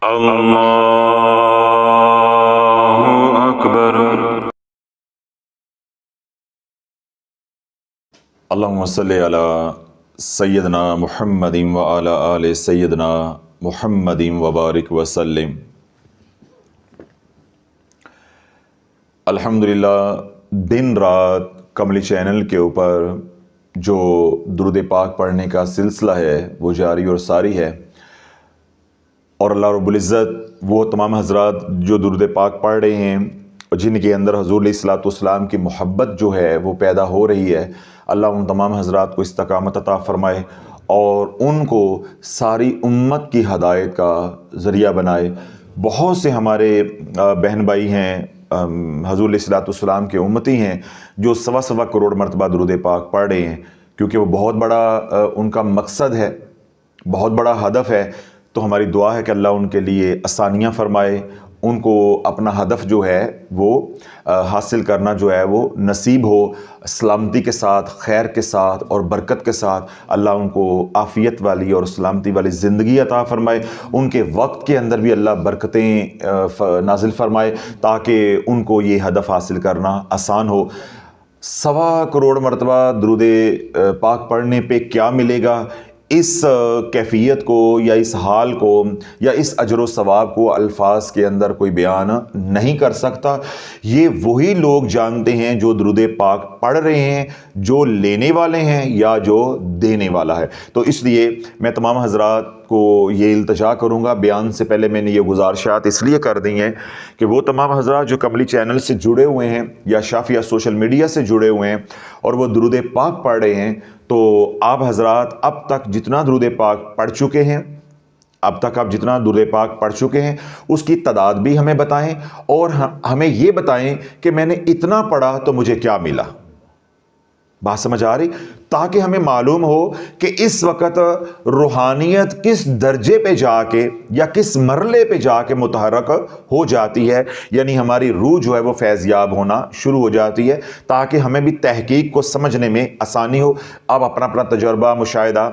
اللہ اکبر۔ اللہم صلی علی سیدنا محمد وعلی آل سیدنا محمد وبارک وسلم۔ الحمدللہ دن رات کملی چینل کے اوپر جو درود پاک پڑھنے کا سلسلہ ہے وہ جاری اور ساری ہے، اور اللہ رب العزت وہ تمام حضرات جو درود پاک پڑھ رہے ہیں اور جن کے اندر حضور علیہ الصلوۃ والسلام کی محبت جو ہے وہ پیدا ہو رہی ہے، اللہ ان تمام حضرات کو استقامت عطا فرمائے اور ان کو ساری امت کی ہدایت کا ذریعہ بنائے۔ بہت سے ہمارے بہن بھائی ہیں حضور علیہ الصلوۃ والسلام کے امتی ہیں جو سوا کروڑ مرتبہ درود پاک پڑھ رہے ہیں، کیونکہ وہ بہت بڑا ان کا مقصد ہے، بہت بڑا ہدف ہے۔ تو ہماری دعا ہے کہ اللہ ان کے لیے آسانیاں فرمائے، ان کو اپنا ہدف جو ہے وہ حاصل کرنا جو ہے وہ نصیب ہو، سلامتی کے ساتھ، خیر کے ساتھ اور برکت کے ساتھ۔ اللہ ان کو عافیت والی اور سلامتی والی زندگی عطا فرمائے، ان کے وقت کے اندر بھی اللہ برکتیں نازل فرمائے تاکہ ان کو یہ ہدف حاصل کرنا آسان ہو۔ 1.25 کروڑ مرتبہ درود پاک پڑھنے پہ کیا ملے گا، اس کیفیت کو یا اس حال کو یا اس اجر و ثواب کو الفاظ کے اندر کوئی بیان نہیں کر سکتا۔ یہ وہی لوگ جانتے ہیں جو درود پاک پڑھ رہے ہیں، جو لینے والے ہیں یا جو دینے والا ہے۔ تو اس لیے میں تمام حضرات کو یہ التجا کروں گا، بیان سے پہلے میں نے یہ گزارشات اس لیے کر دی ہیں کہ وہ تمام حضرات جو کملی چینل سے جڑے ہوئے ہیں یا شافیہ سوشل میڈیا سے جڑے ہوئے ہیں اور وہ درود پاک پڑھ رہے ہیں، تو آپ حضرات اب تک جتنا درود پاک پڑھ چکے ہیں، اس کی تعداد بھی ہمیں بتائیں اور ہمیں یہ بتائیں کہ میں نے اتنا پڑھا تو مجھے کیا ملا۔ بات سمجھ آ رہی؟ تاکہ ہمیں معلوم ہو کہ اس وقت روحانیت کس درجے پہ جا کے یا کس مرحلے پہ جا کے متحرک ہو جاتی ہے، یعنی ہماری روح جو ہے وہ فیض یاب ہونا شروع ہو جاتی ہے، تاکہ ہمیں بھی تحقیق کو سمجھنے میں آسانی ہو۔ آپ اپنا تجربہ مشاہدہ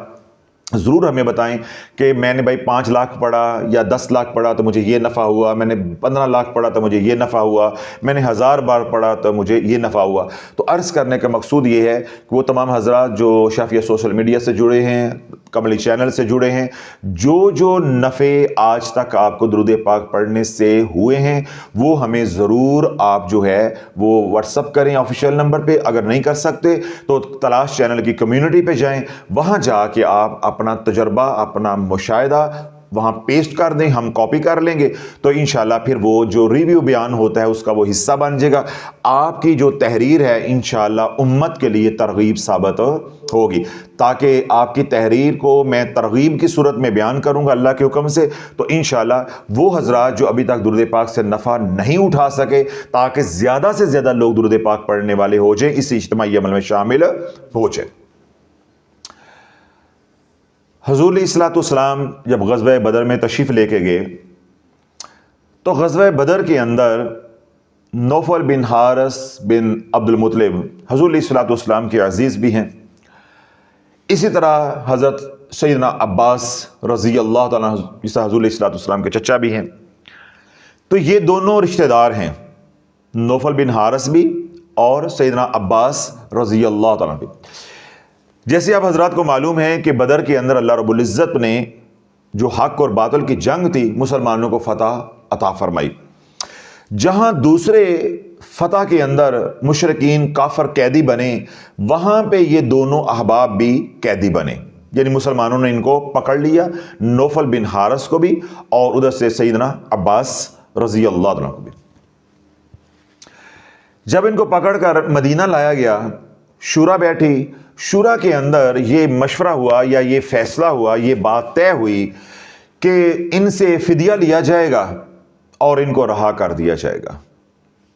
ضرور ہمیں بتائیں کہ میں نے بھائی 5 لاکھ پڑھا یا 10 لاکھ پڑھا تو مجھے یہ نفع ہوا، میں نے 15 لاکھ پڑھا تو مجھے یہ نفع ہوا، میں نے 1000 بار پڑھا تو مجھے یہ نفع ہوا۔ تو عرض کرنے کا مقصود یہ ہے کہ وہ تمام حضرات جو شافیہ سوشل میڈیا سے جڑے ہیں، کملی چینل سے جڑے ہیں، جو نفع آج تک آپ کو درود پاک پڑھنے سے ہوئے ہیں وہ ہمیں ضرور آپ جو ہے وہ واٹس اپ کریں آفیشیل نمبر پہ۔ اگر نہیں کر سکتے تو تلاش چینل کی کمیونٹی پہ جائیں، وہاں جا کے آپ اپنا تجربہ، اپنا مشاہدہ وہاں پیسٹ کر دیں، ہم کاپی کر لیں گے، تو انشاءاللہ پھر وہ جو ریویو بیان ہوتا ہے اس کا وہ حصہ بن جائے گا۔ آپ کی جو تحریر ہے انشاءاللہ امت کے لیے ترغیب ثابت ہوگی، تاکہ آپ کی تحریر کو میں ترغیب کی صورت میں بیان کروں گا اللہ کے حکم سے، تو انشاءاللہ وہ حضرات جو ابھی تک درود پاک سے نفع نہیں اٹھا سکے، تاکہ زیادہ سے زیادہ لوگ درود پاک پڑھنے والے ہو جائیں، اس اجتماعی عمل میں شامل ہو جائیں۔ حضور علیہ الصلوۃ والسلام جب غزوہ بدر میں تشریف لے کے گئے تو غزوہ بدر کے اندر نوفل بن حارث بن عبد المطلب حضور علیہ الصلوۃ والسلام کے عزیز بھی ہیں، اسی طرح حضرت سیدنا عباس رضی اللہ تعالیٰ جسے حضور علیہ الصلوۃ والسلام کے چچا بھی ہیں۔ تو یہ دونوں رشتہ دار ہیں، نوفل بن حارث بھی اور سیدنا عباس رضی اللہ تعالیٰ بھی۔ جیسے آپ حضرات کو معلوم ہے کہ بدر کے اندر اللہ رب العزت نے جو حق اور باطل کی جنگ تھی مسلمانوں کو فتح عطا فرمائی۔ جہاں دوسرے فتح کے اندر مشرکین کافر قیدی بنے، وہاں پہ یہ دونوں احباب بھی قیدی بنے، یعنی مسلمانوں نے ان کو پکڑ لیا، نوفل بن حارث کو بھی اور ادھر سے سیدنا عباس رضی اللہ عنہ کو بھی۔ جب ان کو پکڑ کر مدینہ لایا گیا، شورا بیٹھی، شورا کے اندر یہ مشورہ ہوا یا یہ فیصلہ ہوا، یہ بات طے ہوئی کہ ان سے فدیہ لیا جائے گا اور ان کو رہا کر دیا جائے گا۔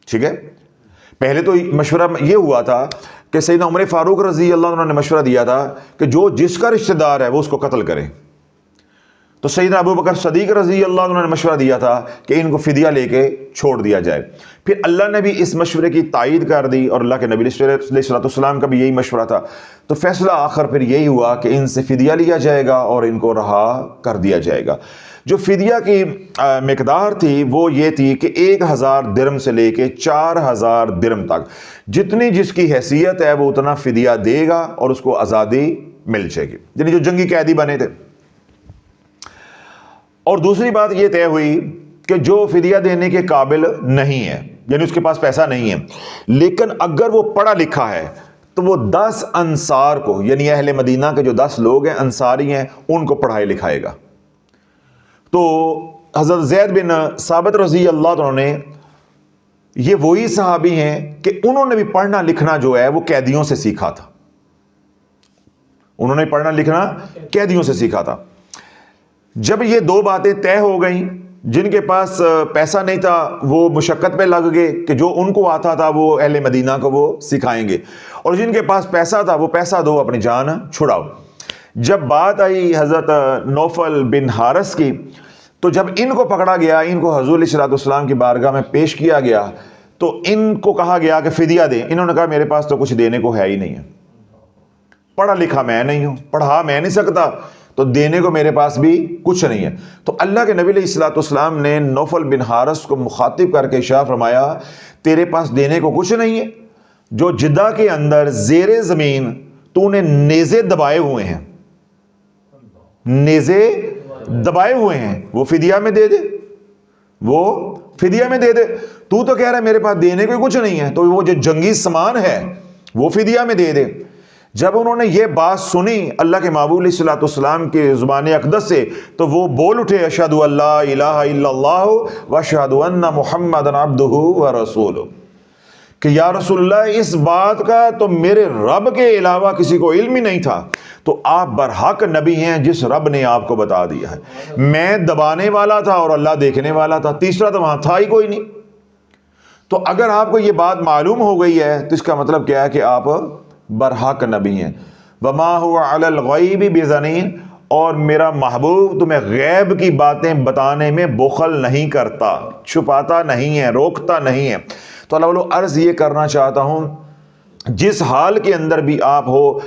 ٹھیک ہے، پہلے تو مشورہ یہ ہوا تھا کہ سیدنا عمر فاروق رضی اللہ عنہ نے مشورہ دیا تھا کہ جو جس کا رشتہ دار ہے وہ اس کو قتل کرے، تو سیدنا ابو بکر صدیق رضی اللہ عنہ نے مشورہ دیا تھا کہ ان کو فدیہ لے کے چھوڑ دیا جائے۔ پھر اللہ نے بھی اس مشورے کی تائید کر دی اور اللہ کے نبی علیہ الصلوۃ والسلام کا بھی یہی مشورہ تھا، تو فیصلہ آخر پھر یہی ہوا کہ ان سے فدیہ لیا جائے گا اور ان کو رہا کر دیا جائے گا۔ جو فدیہ کی مقدار تھی وہ یہ تھی کہ 1000 درم سے لے کے 4000 درم تک جتنی جس کی حیثیت ہے وہ اتنا فدیہ دے گا اور اس کو آزادی مل جائے گی، یعنی جو جنگی قیدی بنے تھے۔ اور دوسری بات یہ طے ہوئی کہ جو فدیہ دینے کے قابل نہیں ہے، یعنی اس کے پاس پیسہ نہیں ہے، لیکن اگر وہ پڑھا لکھا ہے تو وہ 10 انصار کو، یعنی اہل مدینہ کے جو 10 لوگ ہیں انصاری ہیں، ان کو پڑھائے لکھائے گا۔ تو حضرت زید بن ثابت رضی اللہ عنہ نے، یہ وہی صحابی ہیں کہ انہوں نے بھی پڑھنا لکھنا جو ہے وہ قیدیوں سے سیکھا تھا، انہوں نے پڑھنا لکھنا قیدیوں سے سیکھا تھا۔ جب یہ دو باتیں طے ہو گئیں، جن کے پاس پیسہ نہیں تھا وہ مشقت پہ لگ گئے کہ جو ان کو آتا تھا وہ اہل مدینہ کو وہ سکھائیں گے، اور جن کے پاس پیسہ تھا وہ پیسہ دو اپنی جان چھڑاؤ۔ جب بات آئی حضرت نوفل بن حارث کی، تو جب ان کو پکڑا گیا، ان کو حضور علیہ السلام کی بارگاہ میں پیش کیا گیا، تو ان کو کہا گیا کہ فدیہ دیں۔ انہوں نے کہا میرے پاس تو کچھ دینے کو ہے ہی نہیں ہے، پڑھا لکھا میں نہیں ہوں، پڑھا میں نہیں سکتا، تو دینے کو میرے پاس بھی کچھ نہیں ہے۔ تو اللہ کے نبی علیہ السلام نے نوفل بن حارث کو مخاطب کر کے ارشاد فرمایا، تیرے پاس دینے کو کچھ نہیں ہے؟ جو جدہ کے اندر زیر زمین تو نے نیزے دبائے ہوئے ہیں، نیزے دبائے ہوئے ہیں، وہ فدیہ میں دے دے، وہ فدیہ میں دے دے۔ تو کہہ رہا ہے میرے پاس دینے کو کچھ نہیں ہے، تو وہ جو جنگی سامان ہے وہ فدیہ میں دے دے۔ جب انہوں نے یہ بات سنی اللہ کے محبوب علیہ السلام کے زبان اقدس سے، تو وہ بول اٹھے، اشہد ان لا الہ الا اللہ واشہد ان محمد عبدہ ورسولہ، کہ یا رسول اللہ اس بات کا تو میرے رب کے علاوہ کسی کو علم ہی نہیں تھا، تو آپ برحق نبی ہیں جس رب نے آپ کو بتا دیا ہے۔ میں دبانے والا تھا اور اللہ دیکھنے والا تھا، تیسرا تو وہاں تھا ہی کوئی نہیں۔ تو اگر آپ کو یہ بات معلوم ہو گئی ہے تو اس کا مطلب کیا ہے کہ آپ برحق نبی ہیں۔ وما هو علی الغیب بضنین، اور میرا محبوب تمہیں غیب کی باتیں بتانے میں بخل نہیں کرتا، چھپاتا نہیں ہے، روکتا نہیں ہے۔ تو اللہ والو عرض یہ کرنا چاہتا ہوں، جس حال کے اندر بھی آپ ہو،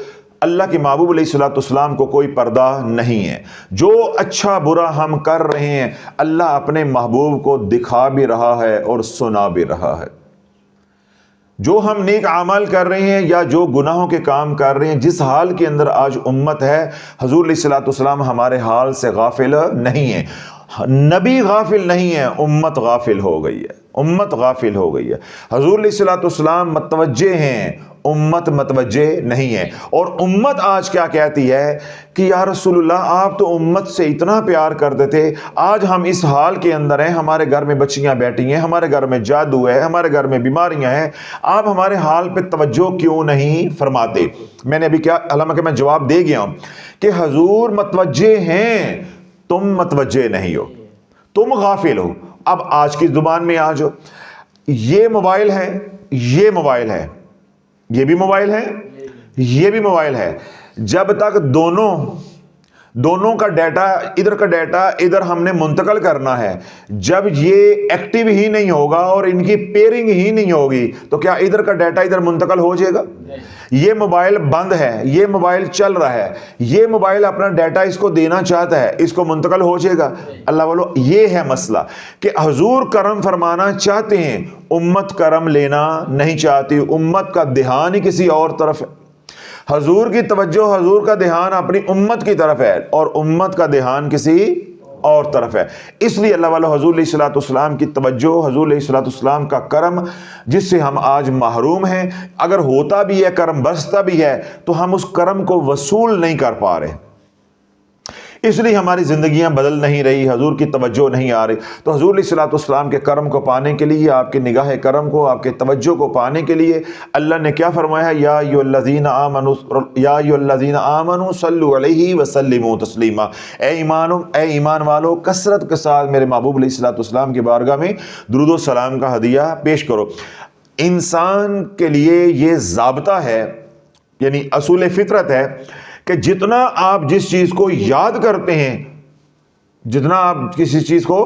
اللہ کے محبوب علیہ السلام کو کوئی پردہ نہیں ہے۔ جو اچھا برا ہم کر رہے ہیں اللہ اپنے محبوب کو دکھا بھی رہا ہے اور سنا بھی رہا ہے۔ جو ہم نیک عمل کر رہے ہیں یا جو گناہوں کے کام کر رہے ہیں، جس حال کے اندر آج امت ہے، حضور علیہ السلام ہمارے حال سے غافل نہیں ہے۔ نبی غافل نہیں ہے، امت غافل ہو گئی ہے، امت غافل ہو گئی ہے۔ حضور علیہ السلام متوجہ ہیں، امت متوجہ نہیں ہے۔ اور امت آج کیا کہتی ہے کہ یا رسول اللہ آپ تو امت سے اتنا پیار کرتے تھے، آج ہم اس حال کے اندر ہیں، ہمارے گھر میں بچیاں بیٹھی ہیں، ہمارے گھر میں جادو ہے، ہمارے گھر میں بیماریاں ہیں، آپ ہمارے حال پہ توجہ کیوں نہیں فرماتے؟ میں نے ابھی کیا حالانکہ میں جواب دے گیا ہوں کہ حضور متوجہ ہیں، تم متوجہ نہیں ہو، تم غافل ہو۔ اب آج کی زبان میں آ جاؤ، یہ موبائل ہے، یہ موبائل ہے، یہ بھی موبائل ہے، یہ بھی موبائل ہے، جب تک دونوں کا ڈیٹا ادھر ہم نے منتقل کرنا ہے، جب یہ ایکٹیو ہی نہیں ہوگا اور ان کی پیئرنگ ہی نہیں ہوگی تو کیا ادھر کا ڈیٹا ادھر منتقل ہو جائے گا؟ یہ موبائل بند ہے، یہ موبائل چل رہا ہے، یہ موبائل اپنا ڈیٹا اس کو دینا چاہتا ہے، اس کو منتقل ہو جائے گا؟ اللہ والو یہ ہے مسئلہ کہ حضور کرم فرمانا چاہتے ہیں، امت کرم لینا نہیں چاہتی، امت کا دھیان ہی کسی اور طرف ہے۔ حضور کی توجہ، حضور کا دھیان اپنی امت کی طرف ہے اور امت کا دھیان کسی اور طرف ہے۔ اس لیے اللہ والو حضور علیہ السلام کی توجہ، حضور علیہ السلام کا کرم جس سے ہم آج محروم ہیں، اگر ہوتا بھی ہے کرم برستا بھی ہے تو ہم اس کرم کو وصول نہیں کر پا رہے، اس لیے ہماری زندگیاں بدل نہیں رہی، حضور کی توجہ نہیں آ رہی۔ تو حضور علیہ السلام کے کرم کو پانے کے لیے، آپ کے نگاہ کرم کو، آپ کے توجہ کو پانے کے لیے اللہ نے کیا فرمایا ہے؟ یا ایھا الذین آمنوا صلوا علیہ وسلموا تسلیما، اے ایمان والو کثرت کے ساتھ میرے محبوب علیہ السلام کی بارگاہ میں درود و سلام کا ہدیہ پیش کرو۔ انسان کے لیے یہ ضابطہ ہے، یعنی اصول فطرت ہے کہ جتنا آپ جس چیز کو یاد کرتے ہیں جتنا آپ کسی چیز کو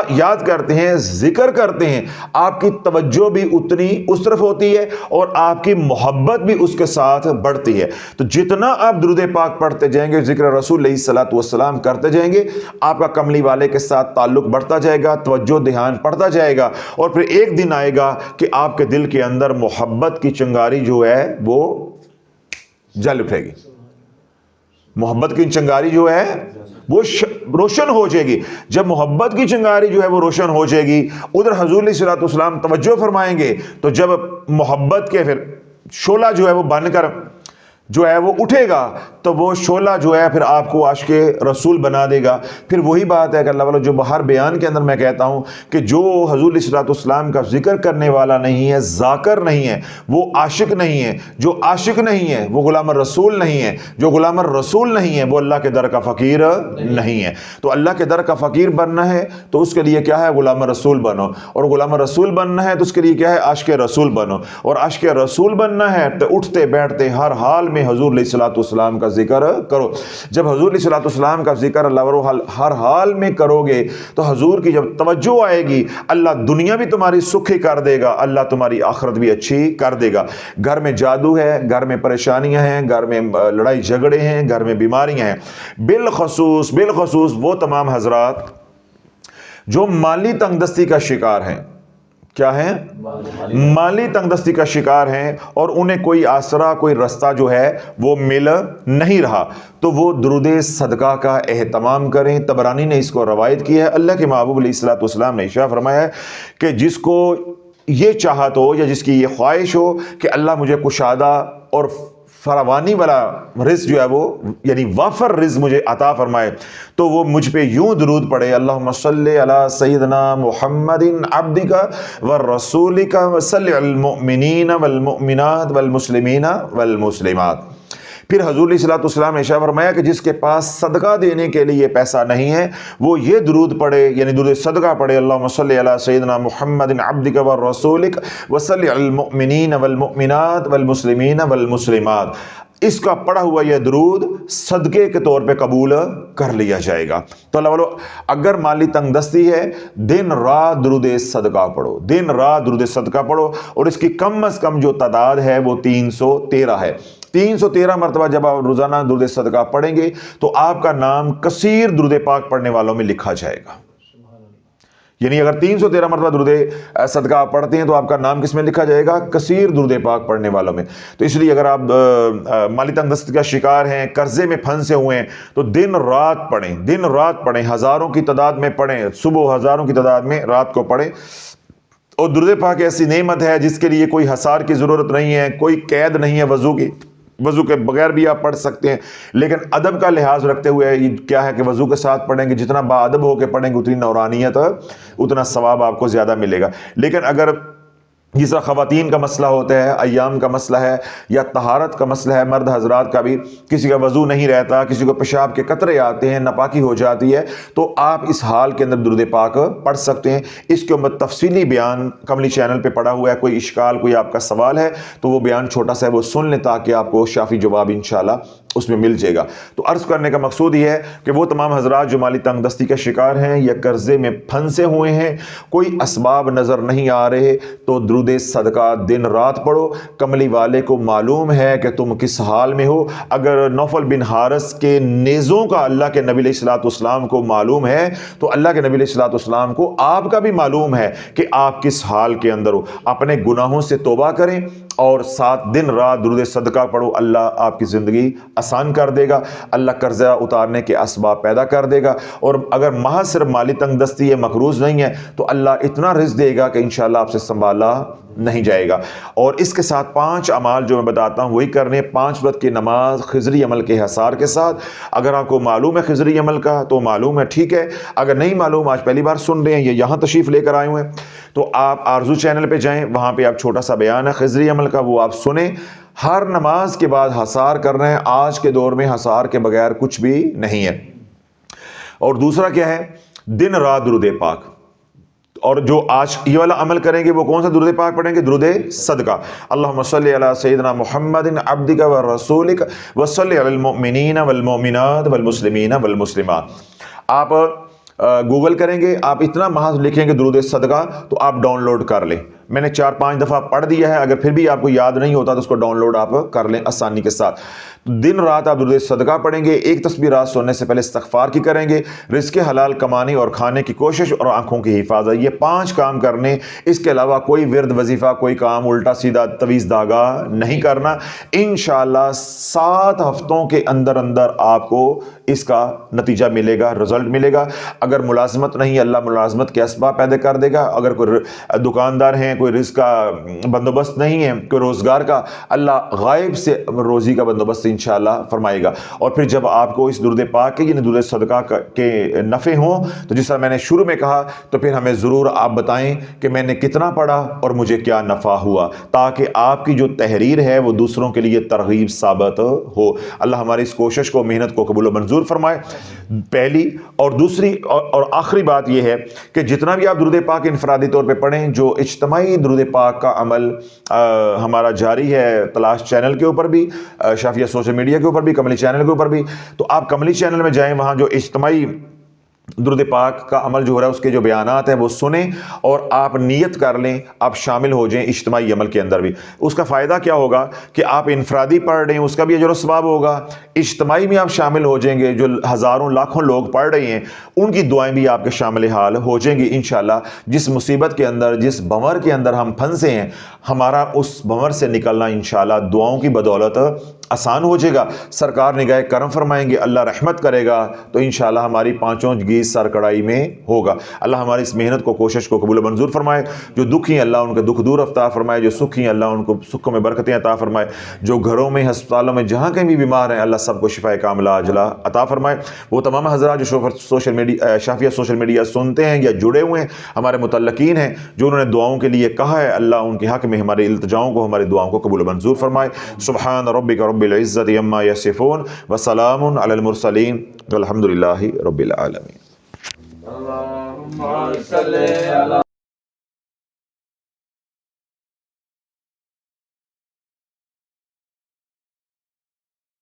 یاد کرتے ہیں، ذکر کرتے ہیں، آپ کی توجہ بھی اتنی اس طرف ہوتی ہے اور آپ کی محبت بھی اس کے ساتھ بڑھتی ہے۔ تو جتنا آپ درود پاک پڑھتے جائیں گے، ذکر رسول علیہ الصلوۃ والسلام کرتے جائیں گے، آپ کا کملی والے کے ساتھ تعلق بڑھتا جائے گا، توجہ دھیان پڑھتا جائے گا، اور پھر ایک دن آئے گا کہ آپ کے دل کے اندر محبت کی چنگاری جو ہے وہ جل اٹھے گی۔ محبت کی چنگاری جو ہے وہ روشن ہو جائے گی۔ جب محبت کی چنگاری جو ہے وہ روشن ہو جائے گی، ادھر حضور علیہ الصلوۃ والسلام توجہ فرمائیں گے، تو جب محبت کے پھر شعلہ جو ہے وہ بن کر جو ہے وہ اٹھے گا، تو وہ شعلہ جو ہے پھر آپ کو عاشق رسول بنا دے گا۔ پھر وہی بات ہے کہ اللہ والا جو ہر بیان کے اندر میں کہتا ہوں کہ جو حضور علیہ الصلوۃ والسلام کا ذکر کرنے والا نہیں ہے، ذاکر نہیں ہے، وہ عاشق نہیں ہے۔ جو عاشق نہیں ہے وہ غلام الرسول نہیں ہے، جو غلام الرسول نہیں ہے وہ اللہ کے در کا فقیر نہیں ہے۔ تو اللہ کے در کا فقیر بننا ہے تو اس کے لیے کیا ہے؟ غلام الرسول بنو، اور غلام الرسول بننا ہے تو اس کے لیے کیا ہے؟ عاشق رسول بنو، اور عاشق رسول بننا ہے تو اٹھتے بیٹھتے ہر حال میں حضور علیہ الصلوۃ والسلام کا ذکر کرو۔ جب حضور علیہ الصلوۃ والسلام کا ذکر ہر حال میں کرو گے تو حضور کی جب توجہ آئے گی، اللہ دنیا بھی تمہاری سکھی کر دے گا، اللہ تمہاری آخرت بھی اچھی کر دے گا۔ گھر میں جادو ہے، گھر میں پریشانیاں ہیں، گھر میں لڑائی جھگڑے ہیں، گھر میں بیماریاں ہیں، بالخصوص وہ تمام حضرات جو مالی تنگ دستی کا شکار ہیں۔ کیا ہیں؟ مالی تنگ دستی کا شکار ہیں، اور انہیں کوئی آسرا، کوئی رستہ جو ہے وہ مل نہیں رہا، تو وہ درود صدقہ کا اہتمام کریں۔ طبرانی نے اس کو روایت کی ہے۔ اللہ کے محبوب علیہ الصلوۃ والسلام نے ارشاد فرمایا ہے کہ جس کو یہ چاہت ہو یا جس کی یہ خواہش ہو کہ اللہ مجھے کشادہ اور فراوانی والا رزق جو ہے وہ یعنی وافر رزق مجھے عطا فرمائے، تو وہ مجھ پہ یوں درود پڑھے، اللہم صلی علی سیدنا محمد عبدک ورسولک وصلی علی المؤمنین والمؤمنات والمسلمین والمسلمات۔ پھر حضور علیہ الصلوۃ والسلام نے ارشاد فرمایا کہ جس کے پاس صدقہ دینے کے لیے پیسہ نہیں ہے، وہ یہ درود پڑھے، یعنی درود صدقہ پڑھے، اللہم صلی علی سیدنا محمد عبدک ورسولک وصلی علی المؤمنین والمؤمنات والمسلمین والمسلمات۔ اس کا پڑھا ہوا یہ درود صدقے کے طور پہ قبول کر لیا جائے گا۔ تو اللہ والو، اگر مالی تنگ دستی ہے، دن رات درود صدقہ پڑھو، دن رات درود صدقہ پڑھو، اور اس کی کم از کم جو تعداد ہے وہ 313 ہے۔ 313 مرتبہ جب آپ روزانہ درود صدقہ پڑھیں گے تو آپ کا نام کثیر درود پاک پڑھنے والوں میں لکھا جائے گا۔ یعنی اگر 313 مرتبہ درود صدقہ آپ پڑھتے ہیں تو آپ کا نام کس میں لکھا جائے گا؟ کثیر درود پاک پڑھنے والوں میں۔ تو اس لیے اگر آپ مالی تنگ دستی کا شکار ہیں، قرضے میں پھنسے ہوئے ہیں، تو دن رات پڑھیں، دن رات پڑھیں، ہزاروں کی تعداد میں پڑھیں، صبح ہزاروں کی تعداد میں، رات کو پڑھیں۔ اور درود پاک ایسی نعمت ہے جس کے لیے کوئی حصار کی ضرورت نہیں ہے، کوئی قید نہیں ہے وضو کی، وضو کے بغیر بھی آپ پڑھ سکتے ہیں، لیکن ادب کا لحاظ رکھتے ہوئے کیا ہے کہ وضو کے ساتھ پڑھیں گے، جتنا با ادب ہو کے پڑھیں گے اتنی نورانیت، اتنا ثواب آپ کو زیادہ ملے گا۔ لیکن اگر جس طرح خواتین کا مسئلہ ہوتا ہے، ایام کا مسئلہ ہے، یا طہارت کا مسئلہ ہے، مرد حضرات کا بھی کسی کا وضو نہیں رہتا، کسی کو پیشاب کے قطرے آتے ہیں، ناپاکی ہو جاتی ہے، تو آپ اس حال کے اندر درود پاک پڑھ سکتے ہیں۔ اس کے اوپر تفصیلی بیان کملی چینل پہ پڑا ہوا ہے، کوئی اشکال، کوئی آپ کا سوال ہے تو وہ بیان چھوٹا سا ہے، وہ سن لیں تاکہ آپ کو شافی جواب انشاءاللہ اس میں مل جائے گا۔ تو عرض کرنے کا مقصود یہ ہے کہ وہ تمام حضرات جو مالی تنگ دستی کا شکار ہیں یا قرضے میں پھنسے ہوئے ہیں، کوئی اسباب نظر نہیں آ رہے، تو درود صدقہ دن رات پڑھو۔ کملی والے کو معلوم ہے کہ تم کس حال میں ہو۔ اگر نوفل بن حارث کے نیزوں کا اللہ کے نبی علیہ الصلوۃ والسلام کو معلوم ہے تو اللہ کے نبی علیہ الصلوۃ والسلام کو آپ کا بھی معلوم ہے کہ آپ کس حال کے اندر ہو۔ اپنے گناہوں سے توبہ کریں اور 7 دن رات درود صدقہ پڑھو، اللہ آپ کی زندگی آسان کر دے گا، اللہ قرضہ اتارنے کے اسباب پیدا کر دے گا، اور اگر محض صرف مالی تنگ دستی ہے، مقروض نہیں ہے، تو اللہ اتنا رزق دے گا کہ انشاءاللہ آپ سے سنبھالا نہیں جائے گا۔ اور اس کے ساتھ 5 اعمال جو میں بتاتا ہوں وہی کرنے، 5 وقت کی نماز خضری عمل کے حصار کے ساتھ۔ اگر آپ کو معلوم ہے خضری عمل کا تو معلوم ہے، ٹھیک ہے، اگر نہیں معلوم، آج پہلی بار سن رہے ہیں یا یہاں تشریف لے کر آئے ہوئے ہیں، تو آپ آرزو چینل پہ جائیں، وہاں پہ آپ چھوٹا سا بیان ہے خضری عمل کا، وہ آپ سنیں۔ ہر نماز کے بعد حصار کر رہے ہیں، آج کے دور میں حصار کے بغیر کچھ بھی نہیں ہے۔ اور دوسرا کیا ہے؟ دن رات درود پاک۔ اور جو آج یہ والا عمل کریں گے وہ کون سا درود پاک پڑھیں گے؟ درود صدقہ، اللہم صلی علی سیدنا محمد عبدک ورسولک وصلی علی المؤمنین والمؤمنات والمسلمین والمسلمات۔ آپ گوگل کریں گے آپ اتنا محض لکھیں گے درود صدقہ تو آپ ڈاؤن لوڈ کر لیں. میں نے 4-5 دفعہ پڑھ دیا ہے, اگر پھر بھی آپ کو یاد نہیں ہوتا تو اس کو ڈاؤن لوڈ آپ کر لیں آسانی کے ساتھ. دن رات آپ درود صدقہ پڑھیں گے, ایک تسبیح رات سونے سے پہلے استغفار کی کریں گے, رزق حلال کمانے اور کھانے کی کوشش اور آنکھوں کی حفاظت, یہ 5 کام کرنے. اس کے علاوہ کوئی ورد وظیفہ کوئی کام الٹا سیدھا تویز دھاگا نہیں کرنا. انشاءاللہ 7 ہفتوں کے اندر اندر آپ کو اس کا نتیجہ ملے گا, رزلٹ ملے گا. اگر ملازمت نہیں, اللہ ملازمت کے اسباب پیدا کر دے گا. اگر کوئی دکاندار ہیں, کوئی رزق کا بندوبست نہیں ہے, کوئی روزگار کا, اللہ غائب سے روزی کا بندوبست انشاءاللہ فرمائے گا. اور پھر جب آپ کو اس درود پاک کے یعنی درود صدقہ کے نفع ہوں تو جس طرح میں نے شروع میں کہا, تو پھر ہمیں ضرور آپ بتائیں کہ میں نے کتنا پڑھا اور مجھے کیا نفع ہوا, تاکہ آپ کی جو تحریر ہے وہ دوسروں کے لیے ترغیب ثابت ہو. اللہ ہماری اس کوشش کو, محنت کو قبول و منظور فرمائے. پہلی اور دوسری اور آخری بات یہ ہے کہ جتنا بھی آپ درود پاک انفرادی طور پہ پڑھیں, جو اجتماعی درود پاک کا عمل ہمارا جاری ہے تلاش چینل کے اوپر بھی, شافیہ سوشل میڈیا کے اوپر بھی, کملی چینل کے اوپر بھی, تو آپ کملی چینل میں جائیں, وہاں جو اجتماعی درود پاک کا عمل جو ہو رہا ہے اس کے جو بیانات ہیں وہ سنیں اور آپ نیت کر لیں, آپ شامل ہو جائیں اجتماعی عمل کے اندر بھی. اس کا فائدہ کیا ہوگا کہ آپ انفرادی پڑھ رہے ہیں اس کا بھی اجر و ثواب ہوگا, اجتماعی میں آپ شامل ہو جائیں گے, جو ہزاروں لاکھوں لوگ پڑھ رہے ہیں ان کی دعائیں بھی آپ کے شامل حال ہو جائیں گی انشاءاللہ. جس مصیبت کے اندر, جس بھنور کے اندر ہم پھنسے ہیں, ہمارا اس بھنور سے نکلنا انشاءاللہ دعاؤں کی بدولت آسان ہو جائے گا. سرکار نگاہ کرم فرمائیں گے, اللہ رحمت کرے گا, تو انشاءاللہ ہماری 5 گیز سر کڑائی میں ہوگا. اللہ ہماری اس محنت کو, کوشش کو قبول و منظور فرمائے. جو دکھی اللہ ان کے دکھ دور عطا فرمائے, جو سکھی اللہ ان کو سکھوں میں برکتیں عطا فرمائے, جو گھروں میں, ہسپتالوں میں, جہاں کہیں بھی بیمار ہیں اللہ سب کو شفاء کاملہ عاجلہ عطا فرمائے. وہ تمام حضرات جو social media, Shafia social media سنتے ہیں یا جڑے ہوئے ہیں, ہمارے متعلقین ہیں جو انہوں نے دعاؤں کے لیے کہا ہے, اللہ ان کے حق میں ہمارے التجاؤں کو, ہماری دعاؤں کو قبول و منظور فرمائے. سبحان ربک رب العزت عما یصفون وسلام علی المرسلین والحمد للہ رب العالمین. اللهم صل على